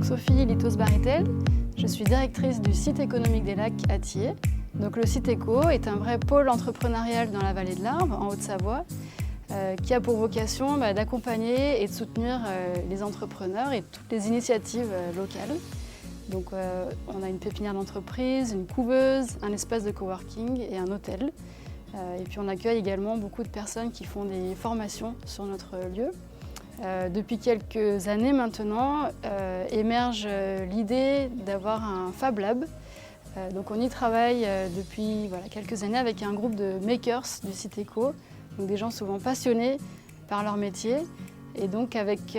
Sophie Litos-Baritel, je suis directrice du site économique des Lacs à Thiers. Donc le site éco est un vrai pôle entrepreneurial dans la vallée de l'Arve, en Haute-Savoie, qui a pour vocation d'accompagner et de soutenir les entrepreneurs et toutes les initiatives locales. Donc on a une pépinière d'entreprise, une couveuse, un espace de coworking et un hôtel. Et puis on accueille également beaucoup de personnes qui font des formations sur notre lieu. Depuis quelques années maintenant, émerge l'idée d'avoir un Fab Lab. Donc on y travaille depuis quelques années avec un groupe de makers du site éco, donc des gens souvent passionnés par leur métier. Et donc avec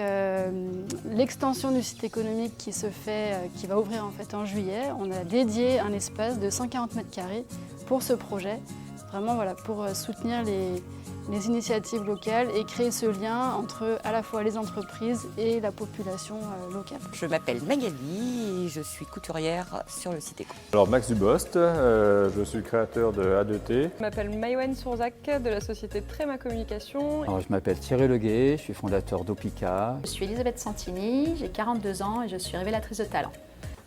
l'extension du site économique qui se fait, qui va ouvrir en fait en juillet, on a dédié un espace de 140 mètres carrés pour ce projet, vraiment pour soutenir les initiatives locales et créer ce lien entre à la fois les entreprises et la population locale. Je m'appelle Magali et je suis couturière sur le site éco. Alors Max Dubost, je suis créateur de A2T. Je m'appelle Maïwen Sourzac de la société Tréma Communication. Alors, je m'appelle Thierry Leguet, je suis fondateur d'Opica. Je suis Elisabeth Santini, j'ai 42 ans et je suis révélatrice de talent.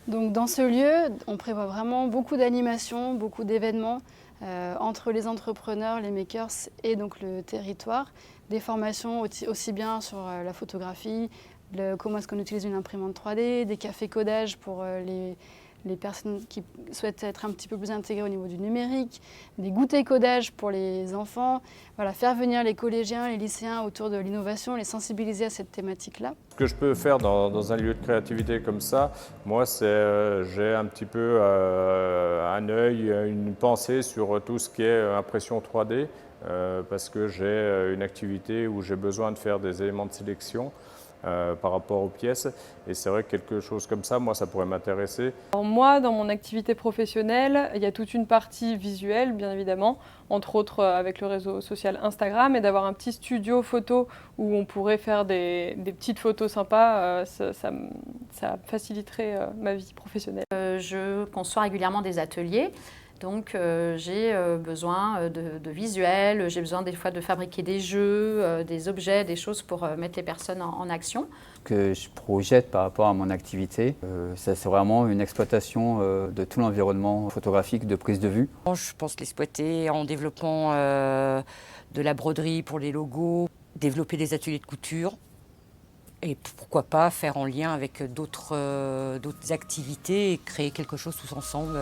Donc dans ce lieu, on prévoit vraiment beaucoup d'animations, beaucoup d'événements entre les entrepreneurs, les makers et donc le territoire. Des formations aussi bien sur la photographie, comment est-ce qu'on utilise une imprimante 3D, des cafés codage pour les personnes qui souhaitent être un petit peu plus intégrées au niveau du numérique, des goûters codage pour les enfants, faire venir les collégiens, les lycéens autour de l'innovation, les sensibiliser à cette thématique-là. Ce que je peux faire dans un lieu de créativité comme ça, moi, c'est j'ai un petit peu un œil, une pensée sur tout ce qui est impression 3D, parce que j'ai une activité où j'ai besoin de faire des éléments de sélection par rapport aux pièces. Et c'est vrai que quelque chose comme ça, moi, ça pourrait m'intéresser. Moi, dans mon activité professionnelle, il y a toute une partie visuelle, bien évidemment, entre autres avec le réseau social Instagram, et d'avoir un petit studio photo où on pourrait faire des petites photos sympas, ça faciliterait ma vie professionnelle. Je conçois régulièrement des ateliers. Donc j'ai besoin de visuels, j'ai besoin des fois de fabriquer des jeux, des objets, des choses pour mettre les personnes en action. Ce que je projette par rapport à mon activité, c'est vraiment une exploitation de tout l'environnement photographique de prise de vue. Je pense l'exploiter en développant de la broderie pour les logos, développer des ateliers de couture et pourquoi pas faire en lien avec d'autres activités et créer quelque chose tous ensemble.